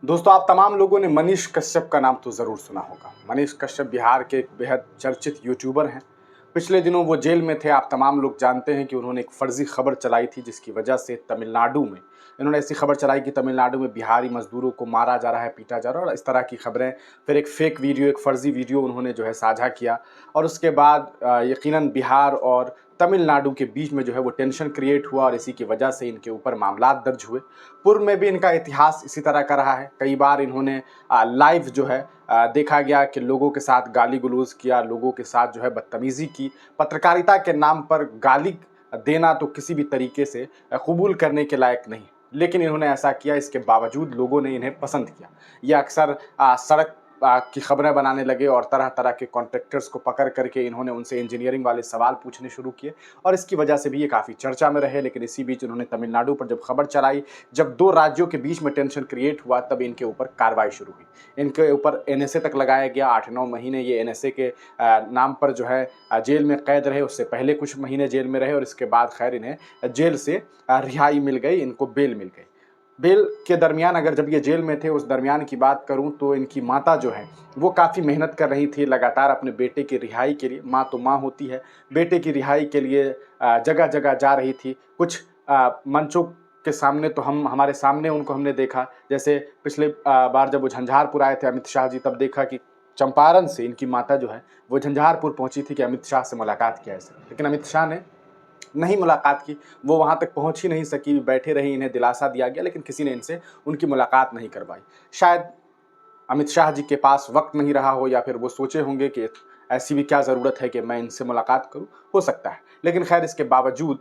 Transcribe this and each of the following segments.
दोस्तों, आप तमाम लोगों ने मनीष कश्यप का नाम तो ज़रूर सुना होगा। मनीष कश्यप बिहार के एक बेहद चर्चित यूट्यूबर हैं। पिछले दिनों वो जेल में थे। आप तमाम लोग जानते हैं कि उन्होंने एक फ़र्ज़ी खबर चलाई थी, जिसकी वजह से तमिलनाडु में इन्होंने ऐसी खबर चलाई कि तमिलनाडु में बिहारी मज़दूरों को मारा जा रहा है, पीटा जा रहा है और इस तरह की खबरें। फिर एक फ़ेक वीडियो, एक फ़र्ज़ी वीडियो उन्होंने जो है साझा किया और उसके बाद यकीनन बिहार और तमिलनाडु के बीच में जो है वो टेंशन क्रिएट हुआ और इसी की वजह से इनके ऊपर मामलात दर्ज हुए। पूर्व में भी इनका इतिहास इसी तरह का रहा है। कई बार इन्होंने लाइव जो है देखा गया कि लोगों के साथ गाली-गलौज किया, लोगों के साथ जो है बदतमीज़ी की। पत्रकारिता के नाम पर गाली देना तो किसी भी तरीके से कबूल करने के लायक नहीं। लेकिन इन्होंने ऐसा किया, इसके बावजूद लोगों ने इन्हें पसंद किया। ये अक्सर सड़क की खबरें बनाने लगे और तरह-तरह के कॉन्ट्रैक्टर्स को पकड़ करके इन्होंने उनसे इंजीनियरिंग वाले सवाल पूछने शुरू किए और इसकी वजह से भी ये काफ़ी चर्चा में रहे। लेकिन इसी बीच उन्होंने तमिलनाडु पर जब खबर चलाई, जब 2 राज्यों के बीच में टेंशन क्रिएट हुआ, तब इनके ऊपर कार्रवाई शुरू हुई। इनके ऊपर एनएसए तक लगाया गया। 8-9 महीने ये एनएसए के नाम पर जो है जेल में कैद रहे। उससे पहले कुछ महीने जेल में रहे और इसके बाद खैर इन्हें जेल से रिहाई मिल गई, इनको बेल मिल गई। बेल के दरमियान अगर जब ये जेल में थे, उस दरमियान की बात करूँ तो इनकी माता जो है वो काफ़ी मेहनत कर रही थी लगातार अपने बेटे की रिहाई के लिए। माँ तो माँ होती है, बेटे की रिहाई के लिए जगह-जगह जा रही थी। कुछ मंचों के सामने तो हमारे सामने उनको हमने देखा। जैसे पिछले बार जब वो झंझारपुर आए थे अमित शाह जी, तब देखा कि चंपारण से इनकी माता जो है वो झंझारपुर पहुँची थी कि अमित शाह से मुलाकात किया ऐसे। लेकिन अमित शाह ने नहीं मुलाकात की, वो वहाँ तक पहुँच ही नहीं सकी, बैठे रही, इन्हें दिलासा दिया गया लेकिन किसी ने इनसे उनकी मुलाकात नहीं करवाई। शायद अमित शाह जी के पास वक़्त नहीं रहा हो या फिर वो सोचे होंगे कि ऐसी भी क्या ज़रूरत है कि मैं इनसे मुलाकात करूँ, हो सकता है। लेकिन ख़ैर इसके बावजूद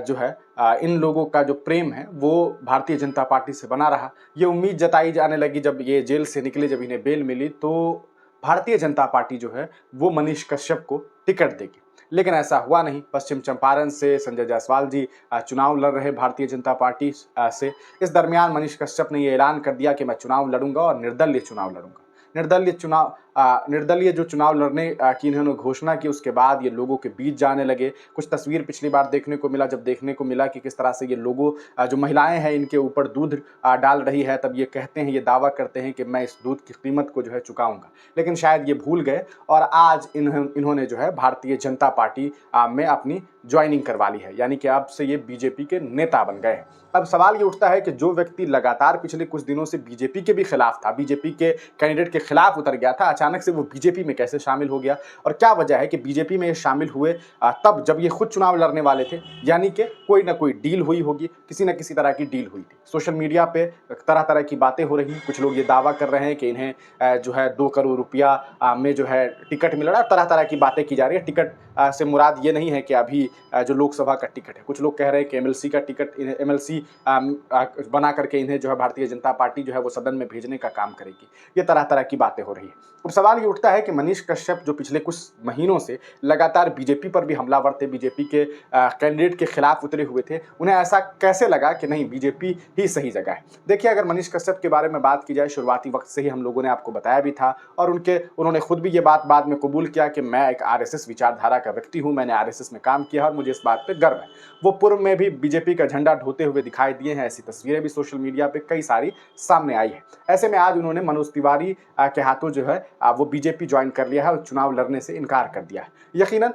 जो है इन लोगों का जो प्रेम है वो भारतीय जनता पार्टी से बना रहा। ये उम्मीद जताई जाने लगी जब ये जेल से निकले, जब इन्हें बेल मिली तो भारतीय जनता पार्टी जो है वो मनीष कश्यप को टिकट देगी। लेकिन ऐसा हुआ नहीं। पश्चिम चंपारण से संजय जायसवाल जी चुनाव लड़ रहे भारतीय जनता पार्टी से। इस दरमियान मनीष कश्यप ने ये ऐलान कर दिया कि मैं चुनाव लड़ूंगा और निर्दलीय चुनाव लड़ूंगा। निर्दलीय जो चुनाव लड़ने की इन्होंने घोषणा की, उसके बाद ये लोगों के बीच जाने लगे। कुछ तस्वीर पिछली बार देखने को मिला, जब देखने को मिला कि किस तरह से ये लोगों जो महिलाएं हैं इनके ऊपर दूध डाल रही है, तब ये कहते हैं, ये दावा करते हैं कि मैं इस दूध की कीमत को जो है चुकाऊंगा। लेकिन शायद ये भूल गए और आज इन्होंने जो है भारतीय जनता पार्टी में अपनी ज्वाइनिंग करवा ली है, यानी कि अब से ये बीजेपी के नेता बन गए हैं। अब सवाल ये उठता है कि जो व्यक्ति लगातार पिछले कुछ दिनों से बीजेपी के भी खिलाफ था, बीजेपी के कैंडिडेट के खिलाफ उतर गया था, अचानक से वो बीजेपी में कैसे शामिल हो गया और क्या वजह है कि बीजेपी में ये शामिल हुए तब जब ये खुद चुनाव लड़ने वाले थे, यानी कि कोई ना कोई डील हुई होगी, किसी न किसी तरह की डील हुई थी। सोशल मीडिया पे तरह तरह की बातें हो रही हैं। कुछ लोग ये दावा कर रहे हैं कि इन्हें जो है 2 करोड़ रुपया में जो है टिकट मिल रहा है। तरह तरह की बातें की जा रही है। टिकट से मुराद ये नहीं है कि अभी जो लोकसभा का टिकट है। कुछ लोग कह रहे हैं कि एमएलसी का टिकट, एमएलसी बना करके इन्हें जो है भारतीय जनता पार्टी जो है वो सदन में भेजने का काम करेगी। ये तरह तरह की बातें हो रही है। अब सवाल ये उठता है कि मनीष कश्यप जो पिछले कुछ महीनों से लगातार बीजेपी पर भी हमलावर थे, बीजेपी के कैंडिडेट के खिलाफ उतरे हुए थे, उन्हें ऐसा कैसे लगा कि नहीं, बीजेपी ही सही जगह है। देखिए, अगर मनीष कश्यप के बारे में बात की जाए, शुरुआती वक्त से ही हम लोगों ने आपको बताया भी था और उन्होंने खुद भी ये बात बाद में कबूल किया कि मैं एक आरएसएस विचारधारा का व्यक्ति हूँ, मैंने आरएसएस में काम किया और मुझे इस बात पर गर्व है। वो पूर्व में भी बीजेपी का झंडा ढोते हुए दिखाई दिए हैं। ऐसी तस्वीरें भी सोशल मीडिया पे कई सारी सामने आई है। ऐसे में आज उन्होंने मनोज तिवारी के हाथों जो है वो बीजेपी ज्वाइन कर लिया है और चुनाव लड़ने से इनकार कर दिया है। यकीनन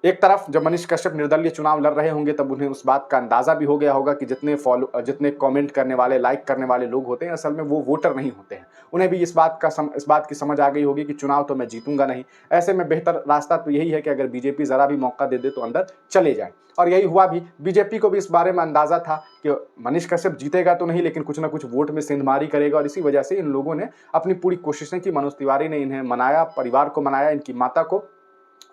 एक तरफ जब मनीष कश्यप निर्दलीय चुनाव लड़ रहे होंगे, तब उन्हें उस बात का अंदाजा भी हो गया होगा कि जितने कमेंट करने वाले, लाइक करने वाले लोग होते हैं, असल में वो वोटर नहीं होते हैं। उन्हें भी इस बात की समझ आ गई होगी कि चुनाव तो मैं जीतूंगा नहीं। ऐसे में बेहतर रास्ता तो यही है कि अगर बीजेपी जरा भी मौका दे दे तो अंदर चले जाए और यही हुआ भी। बीजेपी को भी इस बारे में अंदाजा था कि मनीष कश्यप जीतेगा तो नहीं, लेकिन कुछ ना कुछ वोट में सेंधमारी करेगा और इसी वजह से इन लोगों ने अपनी पूरी कोशिशें की। मनोज तिवारी ने इन्हें मनाया, परिवार को मनाया, इनकी माता को,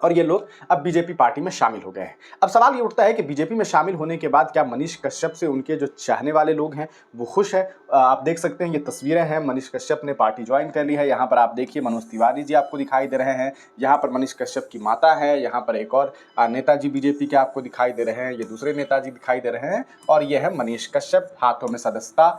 और ये लोग अब बीजेपी पार्टी में शामिल हो गए हैं। अब सवाल ये उठता है कि बीजेपी में शामिल होने के बाद क्या मनीष कश्यप से उनके जो चाहने वाले लोग हैं वो खुश है? आप देख सकते हैं, ये तस्वीरें हैं, मनीष कश्यप ने पार्टी ज्वाइन कर ली है। यहाँ पर आप देखिए मनोज तिवारी जी आपको दिखाई दे रहे हैं, यहाँ पर मनीष कश्यप की माता है, यहाँ पर एक और नेताजी बीजेपी के आपको दिखाई दे रहे हैं, ये दूसरे नेताजी दिखाई दे रहे हैं और ये है मनीष कश्यप। हाथों में सदस्यता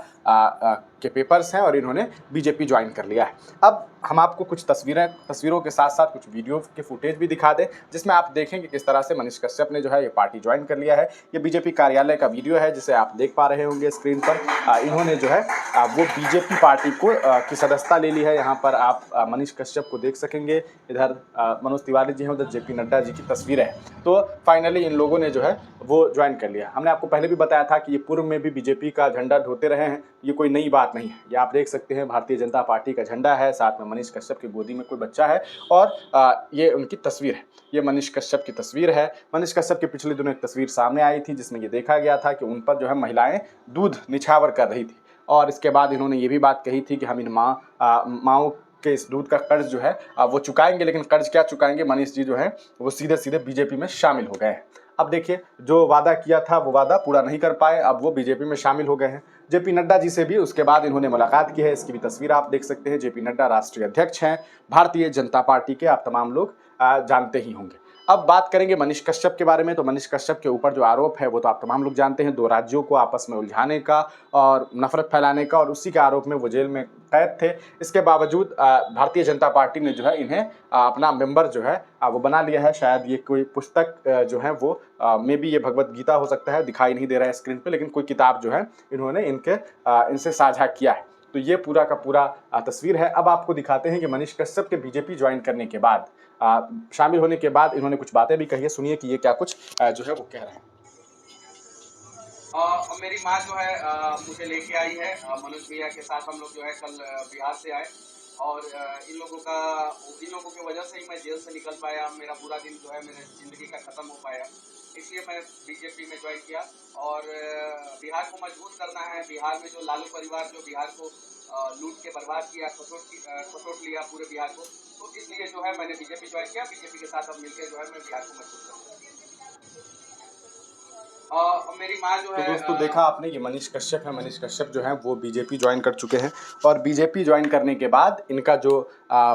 के पेपर्स हैं और इन्होंने बीजेपी ज्वाइन कर लिया है। अब हम आपको कुछ तस्वीरों के साथ साथ कुछ वीडियो के फुटेज भी दिखा दिखा दें, जिसमें आप देखें कि किस तरह से मनीष कश्यप ने जो है ये पार्टी ज्वाइन कर लिया है। ये बीजेपी कार्यालय का वीडियो है जिसे आप देख पा रहे होंगे स्क्रीन पर। इन्होंने जो है वो बीजेपी पार्टी को की सदस्यता ले ली है। यहाँ पर आप मनीष कश्यप को देख सकेंगे, इधर मनोज तिवारी जी हैं, उधर जेपी नड्डा जी की तस्वीरें हैं। तो फाइनली इन लोगों ने जो है वो ज्वाइन कर लिया। हमने आपको पहले भी बताया था कि ये पूर्व में भी बीजेपी का झंडा ढोते रहे हैं, ये कोई नई बात नहीं है। ये आप देख सकते हैं भारतीय जनता पार्टी का झंडा है, साथ में मनीष कश्यप की गोदी में कोई बच्चा है और ये उनकी तस्वीर है। ये मनीष कश्यप की तस्वीर है। मनीष कश्यप की पिछले दिनों एक तस्वीर सामने आई थी जिसमें ये देखा गया था कि उन पर जो है महिलाएं दूध निछावर कर रही थी और इसके बाद इन्होंने ये भी बात कही थी कि हम इन माँओं के इस दूध का कर्ज जो है वो चुकाएंगे। लेकिन कर्ज क्या चुकाएंगे, मनीष जी जो है वो सीधे सीधे बीजेपी में शामिल हो गए हैं। अब देखिए, जो वादा किया था वो वादा पूरा नहीं कर पाए, अब वो बीजेपी में शामिल हो गए हैं। जेपी नड्डा जी से भी उसके बाद इन्होंने मुलाकात की है, इसकी भी तस्वीर आप देख सकते हैं। जेपी नड्डा राष्ट्रीय अध्यक्ष हैं भारतीय जनता पार्टी के, आप तमाम लोग जानते ही होंगे। अब बात करेंगे मनीष कश्यप के बारे में। तो मनीष कश्यप के ऊपर जो आरोप है वो तो आप तमाम लोग जानते हैं, 2 राज्यों को आपस में उलझाने का और नफरत फैलाने का, और उसी के आरोप में वो जेल में कैद थे। इसके बावजूद भारतीय जनता पार्टी ने जो है इन्हें अपना मेंबर जो है वो बना लिया है। शायद ये कोई पुस्तक जो है वो मे बी ये भगवत गीता हो सकता है, दिखाई नहीं दे रहा है स्क्रीन पे, लेकिन कोई किताब जो है इन्होंने इनसे साझा किया है। तो ये पूरा का पूरा तस्वीर है। अब आपको दिखाते हैं कि मनीष कश्यप के बीजेपी ज्वाइन करने के बाद, शामिल होने के बाद इन्होंने कुछ बातें भी कही है। सुनिए कि ये क्या कुछ जो है वो कह रहे हैं। मेरी माँ जो है मुझे लेके आई है, मनोज भैया के साथ हम लोग जो है कल बिहार से आए और इन लोगों की वजह से ही मैं जेल से निकल पाया। मेरा पूरा दिन जो है मेरे ज़िंदगी का ख़त्म हो पाया, इसलिए मैं बीजेपी में ज्वाइन किया और बिहार को मजबूत करना है। बिहार में जो लालू परिवार जो बिहार को लूट के बर्बाद किया, खसोट लिया पूरे बिहार को, तो इसलिए जो है मैंने बीजेपी ज्वाइन किया। बीजेपी के साथ अब मिलकर जो है मैं बिहार को मजबूत करूँगा। मेरी माँ जो तो है दोस्तों देखा आपने, ये मनीष कश्यप है। मनीष कश्यप जो है वो बीजेपी ज्वाइन कर चुके हैं और बीजेपी ज्वाइन करने के बाद इनका जो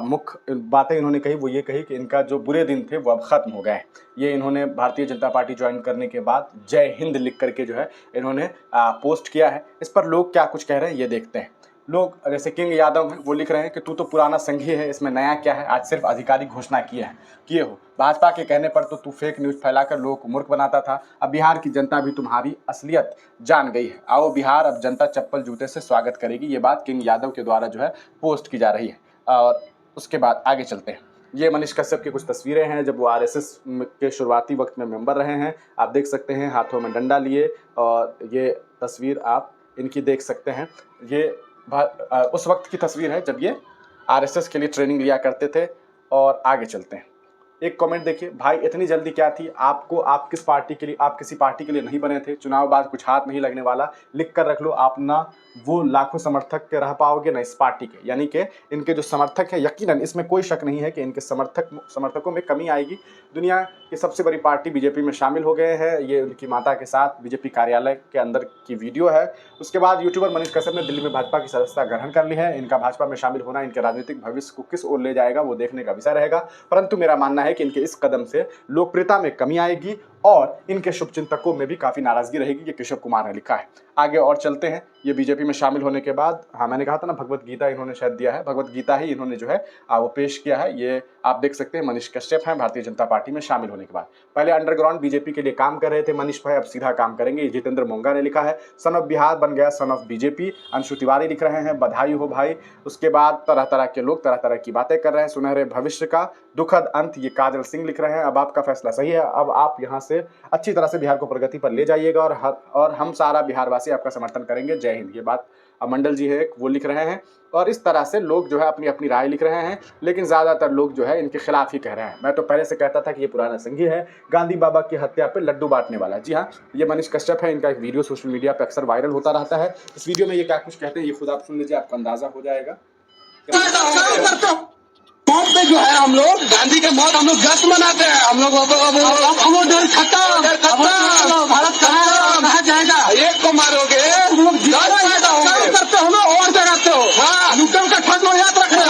मुख्य बातें इन्होंने कही वो ये कही कि इनका जो बुरे दिन थे वो अब ख़त्म हो गए। ये इन्होंने भारतीय जनता पार्टी ज्वाइन करने के बाद जय हिंद लिख करके जो है इन्होंने पोस्ट किया है। इस पर लोग क्या कुछ कह रहे हैं ये देखते हैं। लोग जैसे किंग यादव हैं वो लिख रहे हैं कि तू तो पुराना संघी है, इसमें नया क्या है, आज सिर्फ आधिकारिक घोषणा किए हो। भाजपा के कहने पर तो तू फेक न्यूज़ फैलाकर लोगों को मूर्ख बनाता था। अब बिहार की जनता भी तुम्हारी असलियत जान गई है। आओ बिहार, अब जनता चप्पल जूते से स्वागत करेगी। ये बात किंग यादव के द्वारा जो है पोस्ट की जा रही है। और उसके बाद आगे चलते हैं। ये मनीष कश्यप की कुछ तस्वीरें हैं जब वो आरएसएस के शुरुआती वक्त में मेंबर रहे हैं। आप देख सकते हैं हाथों में डंडा लिए, और ये तस्वीर आप इनकी देख सकते हैं। ये उस वक्त की तस्वीर है जब ये आरएसएस के लिए ट्रेनिंग लिया करते थे। और आगे चलते हैं। एक कमेंट देखिए, भाई इतनी जल्दी क्या थी आपको, आप किस पार्टी के लिए, आप किसी पार्टी के लिए नहीं बने थे, चुनाव बाद कुछ हाथ नहीं लगने वाला, लिख कर रख लो। आप ना वो लाखों समर्थक के रह पाओगे ना इस पार्टी के, यानी कि इनके जो समर्थक हैं, यकीनन इसमें कोई शक नहीं है कि इनके समर्थकों में कमी आएगी। दुनिया की सबसे बड़ी पार्टी बीजेपी में शामिल हो गए हैं। ये उनकी माता के साथ बीजेपी कार्यालय के अंदर की वीडियो है। उसके बाद यूट्यूबर मनीष कश्यप ने दिल्ली में भाजपा की सदस्यता ग्रहण कर ली है। इनका भाजपा में शामिल होना इनके राजनीतिक भविष्य को किस ओर ले जाएगा वो देखने का विषय रहेगा, परंतु मेरा मानना है कि इनके इस कदम से लोकप्रियता में कमी आएगी और इनके शुभचिंतकों में भी काफ़ी नाराजगी रहेगी। ये केशव कुमार ने लिखा है। आगे और चलते हैं। ये बीजेपी में शामिल होने के बाद, हाँ मैंने कहा था ना भगवत गीता इन्होंने शायद दिया है, भगवत गीता ही इन्होंने जो है वो पेश किया है। ये आप देख सकते हैं मनीष कश्यप हैं भारतीय जनता पार्टी में शामिल होने के बाद। पहले अंडरग्राउंड बीजेपी के लिए काम कर रहे थे मनीष भाई, अब सीधा काम करेंगे। जितेंद्र मोंगा ने लिखा है सन ऑफ बिहार बन गया son of BJP. Anshu Tiwari लिख रहे हैं बधाई हो भाई। उसके बाद तरह तरह के लोग तरह तरह की बातें कर रहे हैं। सुनहरे भविष्य का दुखद अंत, ये काजल सिंह लिख रहे हैं अब आपका फैसला सही है, अब आप यहाँ से अच्छी तरह से बिहार को प्रगति पर ले जाइएगा और हम सारा बिहारवासी आपका समर्थन करेंगे, जय हिंद। ये बात मंडल जी है वो लिख रहे हैं। और इस तरह से लोग जो है अपनी अपनी राय लिख रहे हैं, लेकिन ज़्यादातर लोग जो है इनके खिलाफ ही कह रहे हैं। मैं तो पहले से कहता था कि ये पुराना संघी है, गांधी बाबा की हत्या पे लड्डू बांटने वाला। जी हाँ, ये मनीष कश्यप है। इनका एक वीडियो सोशल मीडिया पे अक्सर वायरल होता रहता है। इस वीडियो में ये क्या कुछ कहते हैं ये खुद आप सुन लीजिए, आपको अंदाजा हो जाएगा। मौत पे जो है हम लोग गांधी के मौत हम लोग जश्न मनाते हैं। हम लोग डर खत्म, भारत कहाँ जाएगा, एक को मारोगे करते हो और जगाते हो। हाँ, लुटन का ठग याद रखना।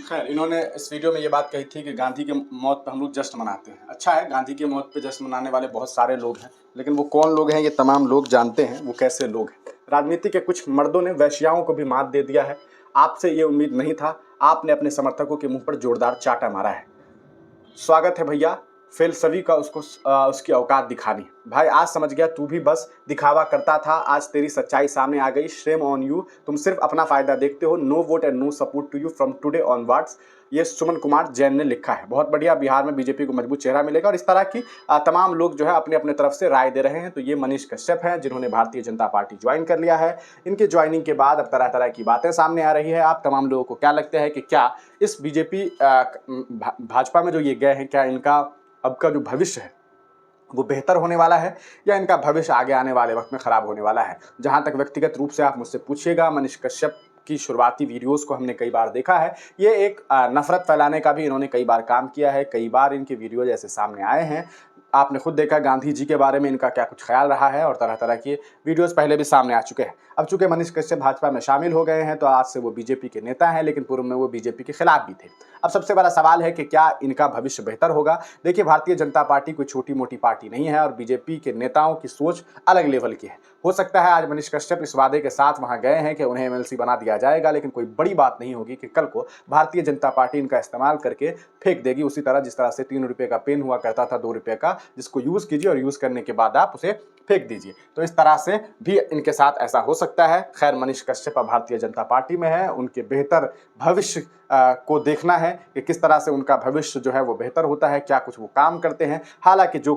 खैर, इन्होंने इस वीडियो में ये बात कही थी कि गांधी के मौत पर हम लोग जश्न मनाते हैं। अच्छा है, गांधी की मौत पे जश्न मनाने वाले बहुत सारे लोग हैं, लेकिन वो कौन लोग हैं ये तमाम लोग जानते हैं वो कैसे लोग हैं। राजनीति के कुछ मर्दों ने वैश्याओं को भी मात दे दिया है। आपसे ये उम्मीद नहीं था, आपने अपने समर्थकों के मुंह पर जोरदार चाटा मारा है। स्वागत है भैया, फेल सभी का उसको उसकी औकात दिखानी। भाई आज समझ गया, तू भी बस दिखावा करता था, आज तेरी सच्चाई सामने आ गई। शेम ऑन यू, तुम सिर्फ अपना फायदा देखते हो। No vote and no support to you from today onwards. ये सुमन कुमार जैन ने लिखा है। बहुत बढ़िया, बिहार में बीजेपी को मजबूत चेहरा मिलेगा। और इस तरह की तमाम लोग जो है अपने अपने तरफ से राय दे रहे हैं। तो ये मनीष कश्यप हैं जिन्होंने भारतीय जनता पार्टी ज्वाइन कर लिया है। इनके ज्वाइनिंग के बाद अब तरह तरह की बातें सामने आ रही है। आप तमाम लोगों को क्या लगता है कि क्या इस बीजेपी भाजपा में जो ये गए हैं, क्या इनका अब का जो भविष्य है वो बेहतर होने वाला है या इनका भविष्य आगे आने वाले वक्त में खराब होने वाला है? जहां तक व्यक्तिगत रूप से आप मुझसे पूछिएगा, मनीष कश्यप की शुरुआती वीडियोस को हमने कई बार देखा है। ये एक नफरत फैलाने का भी इन्होंने कई बार काम किया है। कई बार इनके वीडियो जैसे सामने आए हैं। आपने खुद देखा गांधी जी के बारे में इनका क्या कुछ ख्याल रहा है, और तरह तरह के वीडियोस पहले भी सामने आ चुके हैं। अब चूंकि मनीष कश्यप भाजपा में शामिल हो गए हैं तो आज से वो बीजेपी के नेता हैं, लेकिन पूर्व में वो बीजेपी के खिलाफ भी थे। अब सबसे बड़ा सवाल है कि क्या इनका भविष्य बेहतर होगा? देखिए, भारतीय जनता पार्टी कोई छोटी मोटी पार्टी नहीं है और बीजेपी के नेताओं की सोच अलग लेवल की है। हो सकता है आज मनीष कश्यप इस वादे के साथ वहां गए हैं कि उन्हें एमएलसी बना दिया जाएगा, लेकिन कोई बड़ी बात नहीं होगी कि कल को भारतीय जनता पार्टी इनका इस्तेमाल करके फेंक देगी। उसी तरह जिस तरह से 3 रुपए का पेन हुआ करता था 2 रुपए का, जिसको यूज कीजिए और यूज करने के बाद आप उसे फेंक दीजिए। तो इस तरह से भी इनके साथ ऐसा हो सकता है। खैर, मनीष कश्यप भारतीय जनता पार्टी में है, उनके बेहतर भविष्य को देखना है कि किस तरह से उनका भविष्य जो है वो बेहतर होता है, क्या कुछ वो काम करते हैं। हालांकि जो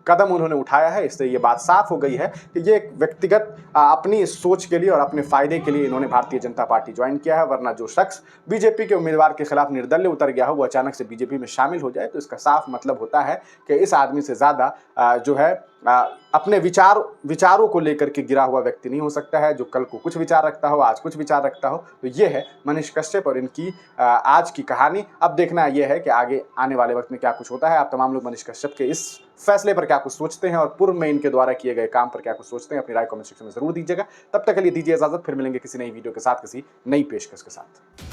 कदम उन्होंने उठाया है, इससे ये बात साफ हो गई है कि ये एक व्यक्तिगत अपनी सोच के लिए और अपने फायदे के लिए इन्होंने भारतीय जनता पार्टी ज्वाइन किया है। वरना जो शख्स बीजेपी के उम्मीदवार के खिलाफ निर्दलीय उतर गया हो, वो अचानक से बीजेपी में शामिल हो जाए, तो इसका साफ मतलब होता है कि इस आदमी से ज्यादा जो है अपने विचारों को लेकर के गिरा हुआ व्यक्ति नहीं हो सकता है, जो कल को कुछ विचार रखता हो, आज कुछ विचार रखता हो। तो ये है मनीष कश्यप और इनकी आज की कहानी। अब देखना यह है कि आगे आने वाले वक्त में क्या कुछ होता है। आप तमाम लोग मनीष कश्यप के इस फैसले पर क्या कुछ सोचते हैं और पूर्व में इनके द्वारा किए गए काम पर क्या कुछ सोचते हैं, अपनी राय कमेंट सेक्शन में जरूर दीजिएगा। तब तक के लिए दीजिए इजाजत, फिर मिलेंगे किसी नई वीडियो के साथ, किसी नई पेशकश के साथ।